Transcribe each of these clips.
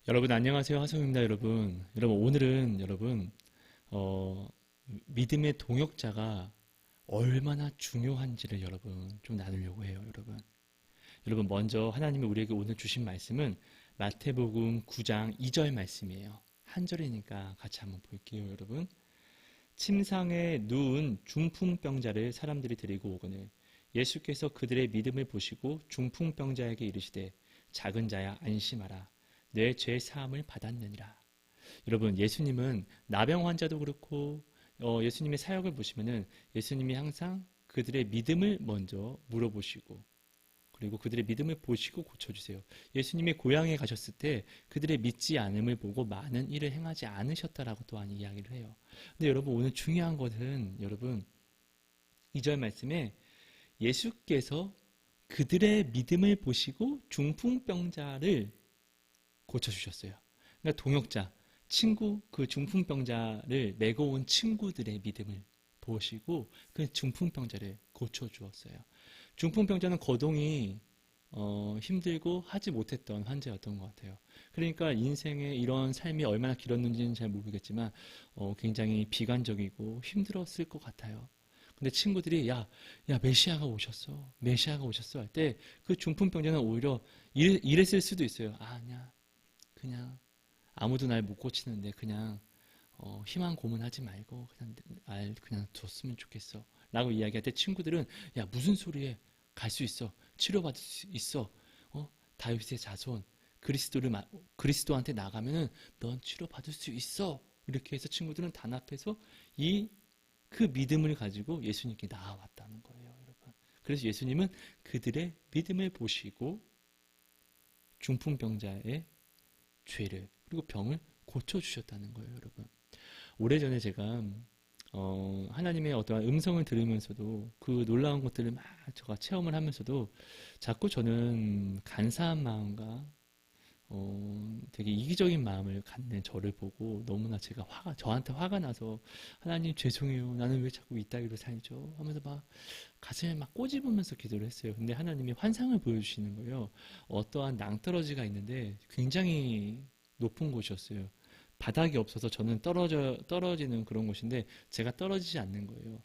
여러분 안녕하세요. 하성입니다. 여러분 오늘은 어, 믿음의 동역자가 얼마나 중요한지를 여러분 좀 나누려고 해요. 여러분 먼저 하나님이 우리에게 오늘 주신 말씀은 마태복음 9장 2절 말씀이에요. 한 절이니까 같이 한번 볼게요. 여러분, 침상에 누운 중풍병자를 사람들이 데리고 오거늘 예수께서 그들의 믿음을 보시고 중풍병자에게 이르시되 작은 자야 안심하라, 내 죄 사함을 받았느니라. 여러분, 예수님은 나병 환자도 그렇고 예수님의 사역을 보시면은 예수님이 항상 그들의 믿음을 먼저 물어보시고, 그리고 그들의 믿음을 보시고 고쳐주세요. 예수님이 고향에 가셨을 때 그들의 믿지 않음을 보고 많은 일을 행하지 않으셨다라고 또한 이야기를 해요. 근데 여러분, 오늘 중요한 것은 여러분 2절 말씀에 예수께서 그들의 믿음을 보시고 중풍병자를 고쳐주셨어요. 그러니까 동역자, 친구, 그 중풍병자를 메고 온 친구들의 믿음을 보시고 그 중풍병자를 고쳐주었어요. 중풍병자는 거동이 힘들고 하지 못했던 환자였던 것 같아요. 그러니까 인생의 이런 삶이 얼마나 길었는지는 잘 모르겠지만 굉장히 비관적이고 힘들었을 것 같아요. 근데 친구들이 메시아가 오셨어. 메시아가 오셨어 할 때 그 중풍병자는 오히려 이랬을 수도 있어요. 아니야. 그냥 아무도 날 못 고치는데 그냥 희망 고문하지 말고 그냥 날 그냥 뒀으면 좋겠어 라고 이야기할 때 친구들은 무슨 소리에, 갈 수 있어, 치료받을 수 있어, 다윗의 자손 그리스도한테 나가면은 넌 치료받을 수 있어, 이렇게 해서 친구들은 단합해서 이 그 믿음을 가지고 예수님께 나아왔다는 거예요, 여러분. 그래서 예수님은 그들의 믿음을 보시고 중풍병자의 죄를 그리고 병을 고쳐주셨다는 거예요, 여러분. 오래전에 제가 하나님의 어떠한 음성을 들으면서도 그 놀라운 것들을 막 제가 체험을 하면서도 자꾸 저는 간사한 마음과 되게 이기적인 마음을 갖는 저를 보고 너무나 제가 저한테 화가 나서 하나님 죄송해요. 나는 왜 자꾸 이따위로 살죠? 하면서 막 가슴에 막 꼬집으면서 기도를 했어요. 근데 하나님이 환상을 보여주시는 거예요. 어떠한 낭떠러지가 있는데 굉장히 높은 곳이었어요. 바닥이 없어서 저는 떨어지는 그런 곳인데 제가 떨어지지 않는 거예요.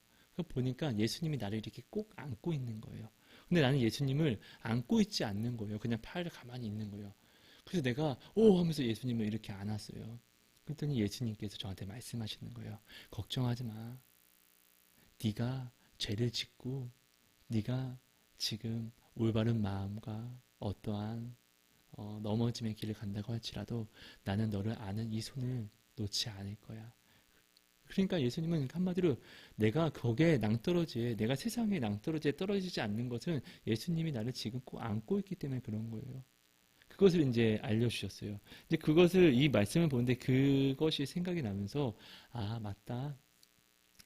보니까 예수님이 나를 이렇게 꼭 안고 있는 거예요. 근데 나는 예수님을 안고 있지 않는 거예요. 그냥 팔을 가만히 있는 거예요. 그래서 내가 오 하면서 예수님을 이렇게 안았어요. 그랬더니 예수님께서 저한테 말씀하시는 거예요. 걱정하지 마. 네가 죄를 짓고 네가 지금 올바른 마음과 어떠한 넘어짐의 길을 간다고 할지라도 나는 너를 아는 이 손을 놓지 않을 거야. 그러니까 예수님은 한마디로 내가 거기에 낭떠러지에, 내가 세상의 낭떠러지에 떨어지지 않는 것은 예수님이 나를 지금 꼭 안고 있기 때문에 그런 거예요. 그것을 이제 알려주셨어요. 이제 그것을, 이 말씀을 보는데 그것이 생각이 나면서, 아, 맞다.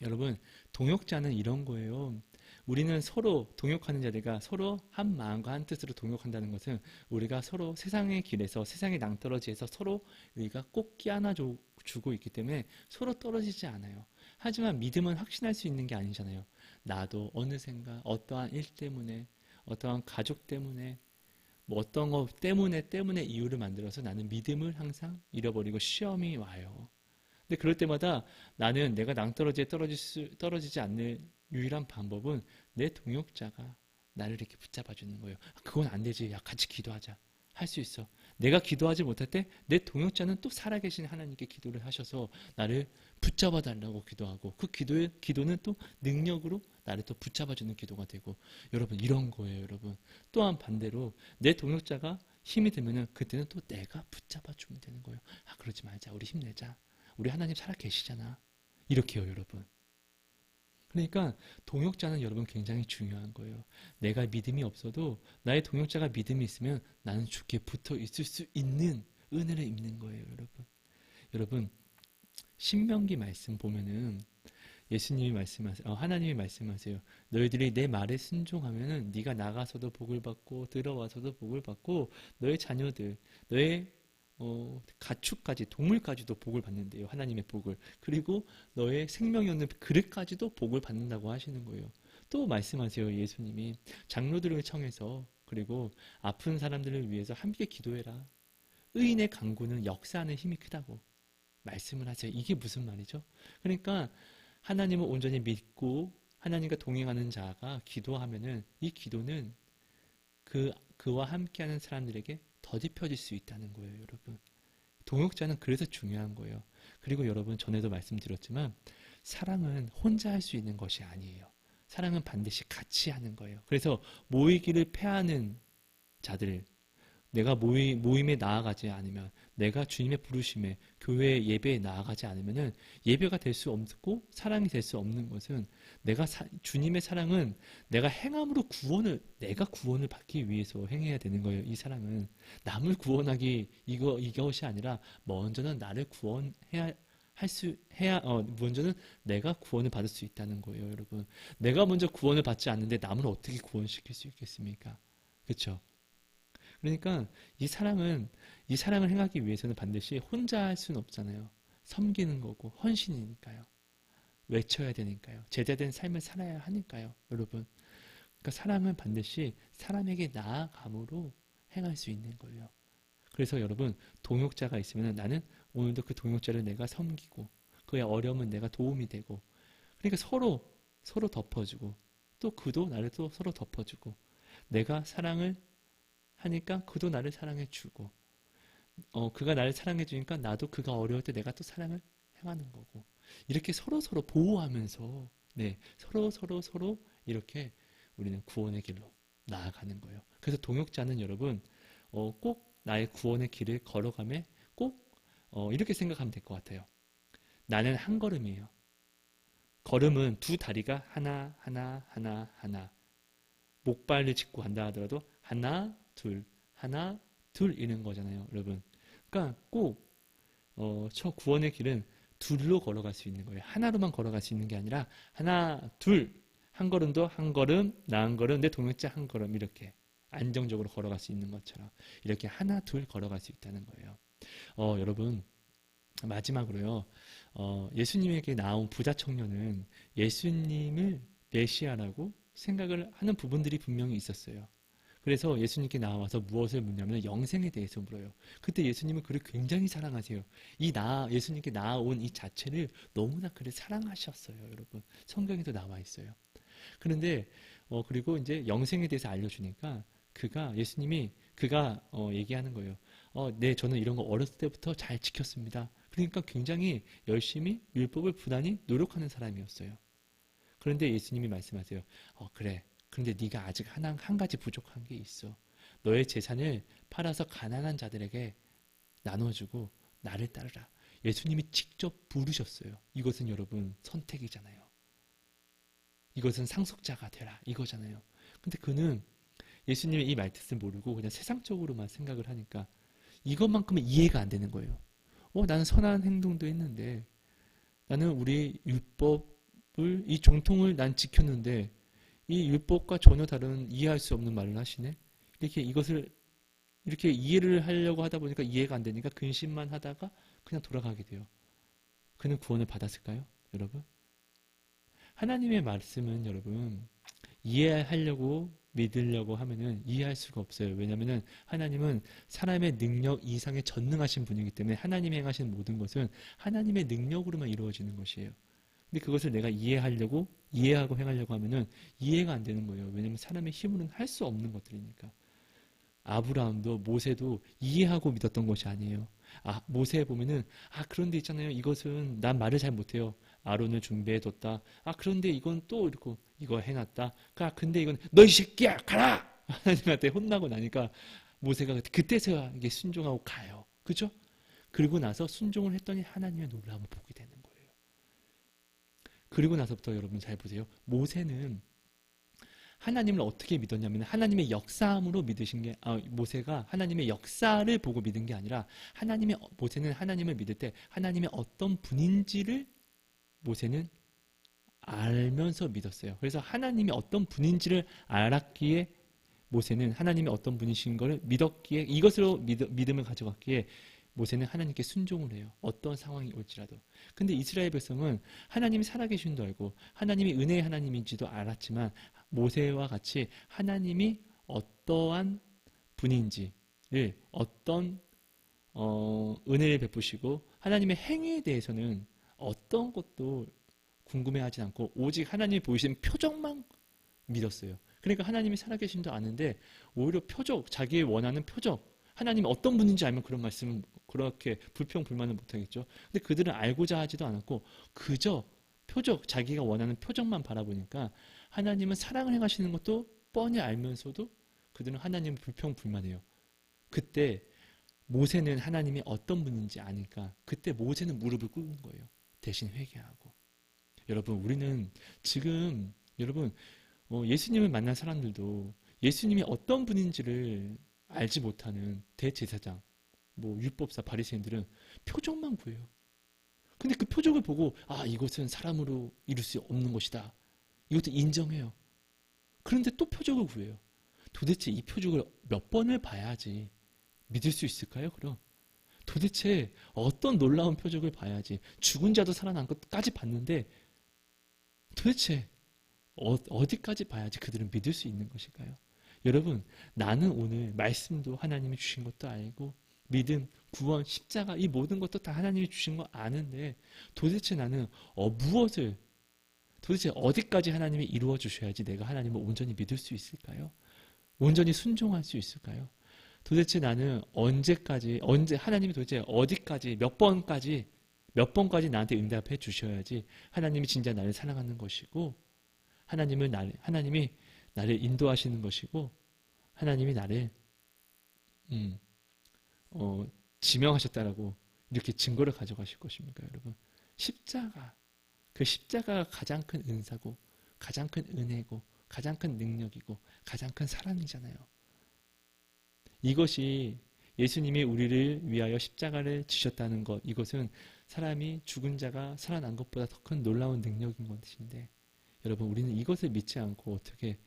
여러분, 동역자는 이런 거예요. 우리는 서로 동역하는 자들과 서로 한 마음과 한 뜻으로 동역한다는 것은 우리가 서로 세상의 길에서, 세상의 낭떠러지에서 서로 우리가 꼭 끼안아 주고 있기 때문에 서로 떨어지지 않아요. 하지만 믿음은 확신할 수 있는 게 아니잖아요. 나도 어느샌가 어떠한 일 때문에, 어떠한 가족 때문에, 뭐 어떤 것 때문에 이유를 만들어서 나는 믿음을 항상 잃어버리고 시험이 와요. 근데 그럴 때마다 나는 내가 낭떠러지에 떨어지지 않는 유일한 방법은 내 동역자가 나를 이렇게 붙잡아 주는 거예요. 그건 안 되지. 같이 기도하자. 할 수 있어. 내가 기도하지 못할 때 내 동역자는 또 살아계신 하나님께 기도를 하셔서 나를 붙잡아 달라고 기도하고, 그 기도는 또 능력으로 나를 또 붙잡아 주는 기도가 되고, 여러분 이런 거예요, 여러분. 또한 반대로 내 동역자가 힘이 들면은 그때는 또 내가 붙잡아 주면 되는 거예요. 그러지 말자. 우리 힘내자. 우리 하나님 살아 계시잖아. 이렇게요, 여러분. 그러니까 동역자는 여러분 굉장히 중요한 거예요. 내가 믿음이 없어도 나의 동역자가 믿음이 있으면 나는 주께 붙어 있을 수 있는 은혜를 입는 거예요, 여러분. 여러분, 신명기 말씀 보면은 예수님이 말씀하세요. 하나님이 말씀하세요. 너희들이 내 말에 순종하면은 네가 나가서도 복을 받고 들어와서도 복을 받고 너의 자녀들, 너의 가축까지, 동물까지도 복을 받는데요. 하나님의 복을. 그리고 너의 생명이 없는 그릇까지도 복을 받는다고 하시는 거예요. 또 말씀하세요. 예수님이 장로들을 청해서, 그리고 아픈 사람들을 위해서 함께 기도해라. 의인의 간구는 역사하는 힘이 크다고 말씀을 하세요. 이게 무슨 말이죠? 그러니까 하나님을 온전히 믿고 하나님과 동행하는 자가 기도하면은 이 기도는 그와 함께하는 사람들에게 더딥혀질 수 있다는 거예요, 여러분. 동역자는 그래서 중요한 거예요. 그리고 여러분, 전에도 말씀드렸지만 사랑은 혼자 할 수 있는 것이 아니에요. 사랑은 반드시 같이 하는 거예요. 그래서 모이기를 패하는 자들, 내가 모임에 나아가지 않으면, 내가 주님의 부르심에, 교회 예배에 나아가지 않으면은 예배가 될 수 없고 사랑이 될 수 없는 것은, 주님의 사랑은 내가 행함으로 내가 구원을 받기 위해서 행해야 되는 거예요. 이 사랑은 남을 구원하기 이것이 아니라 먼저는 나를 구원해야 먼저는 내가 구원을 받을 수 있다는 거예요, 여러분. 내가 먼저 구원을 받지 않는데 남을 어떻게 구원시킬 수 있겠습니까? 그렇죠? 그러니까 이 사랑을 행하기 위해서는 반드시 혼자 할 수는 없잖아요. 섬기는 거고 헌신이니까요. 외쳐야 되니까요. 제자된 삶을 살아야 하니까요, 여러분. 그러니까 사랑은 반드시 사람에게 나아감으로 행할 수 있는 거예요. 그래서 여러분, 동역자가 있으면 나는 오늘도 그 동역자를 내가 섬기고 그의 어려움은 내가 도움이 되고, 그러니까 서로 덮어주고, 또 그도 나를 또 서로 덮어주고, 내가 사랑을 하니까 그도 나를 사랑해주고, 그가 나를 사랑해주니까 나도 그가 어려울 때 내가 또 사랑을 행하는 거고, 이렇게 서로 보호하면서, 네, 서로 이렇게 우리는 구원의 길로 나아가는 거예요. 그래서 동역자는 여러분, 꼭 나의 구원의 길을 걸어가며 꼭 이렇게 생각하면 될 것 같아요. 나는 한 걸음이에요. 걸음은 두 다리가 하나 목발을 짚고 간다 하더라도 하나 둘 이런 거잖아요, 여러분. 그러니까 꼭 저 구원의 길은 둘로 걸어갈 수 있는 거예요. 하나로만 걸어갈 수 있는 게 아니라 하나 둘, 한 걸음도 한 걸음, 나 한 걸음, 내 동역자 한 걸음, 이렇게 안정적으로 걸어갈 수 있는 것처럼 이렇게 하나 둘 걸어갈 수 있다는 거예요. 여러분, 마지막으로요, 예수님에게 나온 부자 청년은 예수님을 메시아라고 생각을 하는 부분들이 분명히 있었어요. 그래서 예수님께 나와서 무엇을 묻냐면 영생에 대해서 물어요. 그때 예수님은 그를 굉장히 사랑하세요. 예수님께 나온 이 자체를 너무나 그를 사랑하셨어요, 여러분. 성경에도 나와 있어요. 그런데 그리고 이제 영생에 대해서 알려주니까 그가 얘기하는 거예요. 네, 저는 이런 거 어렸을 때부터 잘 지켰습니다. 그러니까 굉장히 열심히 율법을 부단히 노력하는 사람이었어요. 그런데 예수님이 말씀하세요. 그래. 그런데 네가 아직 한 가지 부족한 게 있어. 너의 재산을 팔아서 가난한 자들에게 나눠주고 나를 따르라. 예수님이 직접 부르셨어요. 이것은 여러분 선택이잖아요. 이것은 상속자가 되라 이거잖아요. 근데 그는 예수님의 이 말뜻을 모르고 그냥 세상적으로만 생각을 하니까 이것만큼은 이해가 안 되는 거예요. 나는 선한 행동도 했는데, 나는 우리 율법을, 이 정통을 난 지켰는데 이 율법과 전혀 다른 이해할 수 없는 말을 하시네. 이렇게 이해를 하려고 하다 보니까 이해가 안 되니까 근심만 하다가 그냥 돌아가게 돼요. 그는 구원을 받았을까요, 여러분? 하나님의 말씀은 여러분 이해하려고 믿으려고 하면은 이해할 수가 없어요. 왜냐하면은 하나님은 사람의 능력 이상의 전능하신 분이기 때문에 하나님이 행하시는 모든 것은 하나님의 능력으로만 이루어지는 것이에요. 근데 그것을 내가 이해하고 행하려고 하면은 이해가 안 되는 거예요. 왜냐하면 사람의 힘으로는 할 수 없는 것들이니까. 아브라함도 모세도 이해하고 믿었던 것이 아니에요. 모세에 보면은 그런데 있잖아요. 이것은 난 말을 잘 못해요. 아론을 준비해뒀다. 그런데 이건 또 이거 해놨다. 근데 이건 너 이 새끼야 가라! 하나님한테 혼나고 나니까 모세가 그때서야 이게 순종하고 가요. 그죠? 그리고 나서 순종을 했더니 하나님의 놀라움을 보게 되는 거예요. 그리고 나서부터 여러분 잘 보세요. 모세는 하나님을 어떻게 믿었냐면 하나님의 역사함으로 믿으신 게 모세가 하나님의 역사를 보고 믿은 게 아니라 모세는 하나님을 믿을 때 하나님의 어떤 분인지를 모세는 알면서 믿었어요. 그래서 하나님이 어떤 분인지를 알았기에 모세는 하나님이 어떤 분이신 것을 믿었기에 이것으로 믿음을 가져갔기에 모세는 하나님께 순종을 해요. 어떤 상황이 올지라도. 근데 이스라엘 백성은 하나님이 살아계신 줄 알고 하나님이 은혜의 하나님인지도 알았지만 모세와 같이 하나님이 어떠한 분인지를 어떤 은혜를 베푸시고 하나님의 행위에 대해서는 어떤 것도 궁금해하지 않고 오직 하나님이 보이신 표적만 믿었어요. 그러니까 하나님이 살아계신도 아는데 오히려 표적, 자기의 원하는 표적, 하나님이 어떤 분인지 알면 그런 말씀은 그렇게 불평불만을 못하겠죠. 근데 그들은 알고자 하지도 않았고 그저 표적, 자기가 원하는 표적만 바라보니까 하나님은 사랑을 행하시는 것도 뻔히 알면서도 그들은 하나님을 불평불만해요. 그때 모세는 하나님이 어떤 분인지 아니까 그때 모세는 무릎을 꿇는 거예요. 대신 회개하고. 여러분 우리는 지금 여러분 예수님을 만난 사람들도 예수님이 어떤 분인지를 알지 못하는 대제사장, 율법사, 바리새인들은 표적만 구해요. 근데 그 표적을 보고 이것은 사람으로 이룰 수 없는 것이다. 이것도 인정해요. 그런데 또 표적을 구해요. 도대체 이 표적을 몇 번을 봐야지 믿을 수 있을까요? 그럼 도대체 어떤 놀라운 표적을 봐야지 죽은 자도 살아난 것까지 봤는데 도대체 어디까지 봐야지 그들은 믿을 수 있는 것일까요? 여러분 나는 오늘 말씀도 하나님이 주신 것도 알고 믿음, 구원, 십자가 이 모든 것도 다 하나님이 주신 거 아는데 도대체 나는 무엇을 도대체 어디까지 하나님이 이루어 주셔야지 내가 하나님을 온전히 믿을 수 있을까요? 온전히 순종할 수 있을까요? 도대체 나는 언제까지 하나님이 도대체 어디까지 몇 번까지 나한테 응답해 주셔야지 하나님이 진짜 나를 사랑하는 것이고 하나님이 나를 인도하시는 것이고 하나님이 나를 지명하셨다라고 이렇게 증거를 가져가실 것입니까, 여러분? 그 십자가가 가장 큰 은사고 가장 큰 은혜고 가장 큰 능력이고 가장 큰 사랑이잖아요. 이것이 예수님이 우리를 위하여 십자가를 지셨다는 것, 이것은 사람이 죽은 자가 살아난 것보다 더 큰 놀라운 능력인 것인데 여러분 우리는 이것을 믿지 않고 어떻게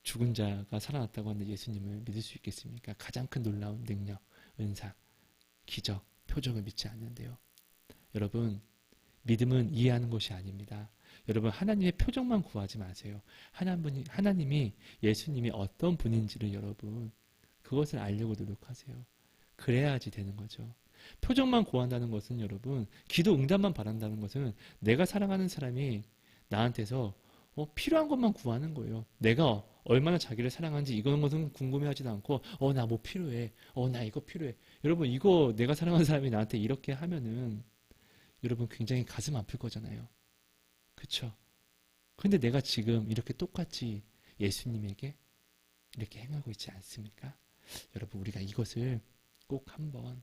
죽은 자가 살아났다고 하는 예수님을 믿을 수 있겠습니까? 가장 큰 놀라운 능력, 은사, 기적, 표적을 믿지 않는데요. 여러분 믿음은 이해하는 것이 아닙니다. 여러분 하나님의 표적만 구하지 마세요. 하나님이 예수님이 어떤 분인지를 여러분 그것을 알려고 노력하세요. 그래야지 되는 거죠. 표적만 구한다는 것은 여러분 기도 응답만 바란다는 것은 내가 사랑하는 사람이 나한테서 필요한 것만 구하는 거예요. 내가 얼마나 자기를 사랑하는지 이런 것은 궁금해하지도 않고 나 뭐 필요해. 나 이거 필요해. 여러분 이거 내가 사랑하는 사람이 나한테 이렇게 하면은 여러분 굉장히 가슴 아플 거잖아요. 그쵸? 근데 내가 지금 이렇게 똑같이 예수님에게 이렇게 행하고 있지 않습니까? 여러분 우리가 이것을 꼭 한번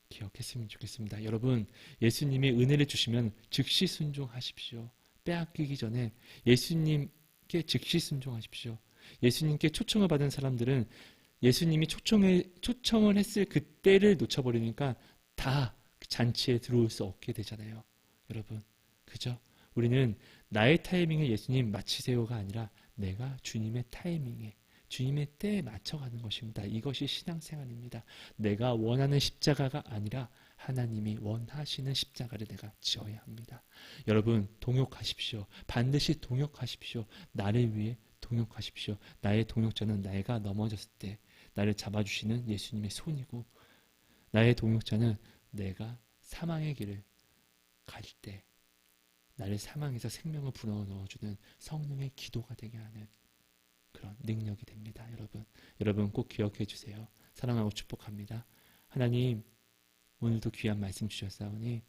기억했으면 좋겠습니다. 여러분 예수님이 은혜를 주시면 즉시 순종하십시오. 빼앗기기 전에 예수님께 즉시 순종하십시오. 예수님께 초청을 받은 사람들은 예수님이 초청을 했을 그때를 놓쳐버리니까 다 잔치에 들어올 수 없게 되잖아요. 여러분 그죠? 우리는 나의 타이밍에 예수님 마치세요가 아니라 내가 주님의 타이밍에 주님의 때에 맞춰가는 것입니다. 이것이 신앙생활입니다. 내가 원하는 십자가가 아니라 하나님이 원하시는 십자가를 내가 지어야 합니다. 여러분 동역하십시오. 반드시 동역하십시오. 나를 위해 동역하십시오. 나의 동역자는 내가 넘어졌을 때 나를 잡아주시는 예수님의 손이고 나의 동역자는 내가 사망의 길을 갈 때 나를 사망에서 생명을 불어넣어주는 성령의 기도가 되게 하는 그런 능력이 됩니다. 여러분 꼭 기억해 주세요. 사랑하고 축복합니다. 하나님 오늘도 귀한 말씀 주셨사오니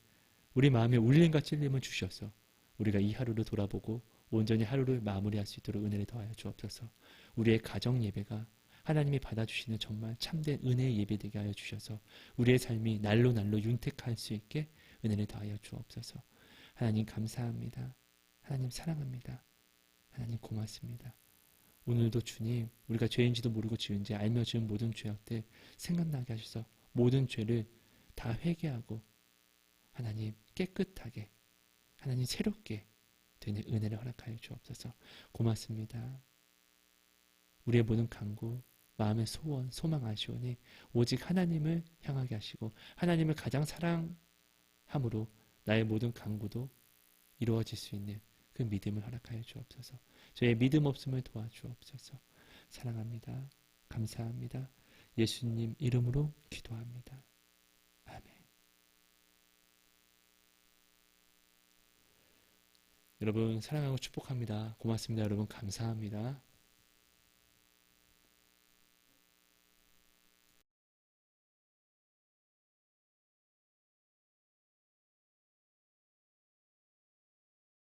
우리 마음에 울림과 찔림을 주셔서 우리가 이 하루를 돌아보고 온전히 하루를 마무리할 수 있도록 은혜를 더하여 주옵소서. 우리의 가정 예배가 하나님이 받아주시는 정말 참된 은혜의 예배 되게 하여 주셔서 우리의 삶이 날로 윤택할 수 있게 은혜를 더하여 주옵소서. 하나님 감사합니다. 하나님 사랑합니다. 하나님 고맙습니다. 오늘도 주님 우리가 죄인지도 모르고 지은 죄 알며 지은 모든 죄악들 생각나게 하셔서 모든 죄를 다 회개하고 하나님 깨끗하게 하나님 새롭게 되는 은혜를 허락하여 주옵소서. 고맙습니다. 우리의 모든 간구 마음의 소원 소망 아시오니 오직 하나님을 향하게 하시고 하나님을 가장 사랑함으로 나의 모든 간구도 이루어질 수 있는 그 믿음을 허락하여 주옵소서. 저의 믿음 없음을 도와주옵소서. 사랑합니다. 감사합니다. 예수님 이름으로 기도합니다. 여러분 사랑하고 축복합니다. 고맙습니다. 여러분 감사합니다.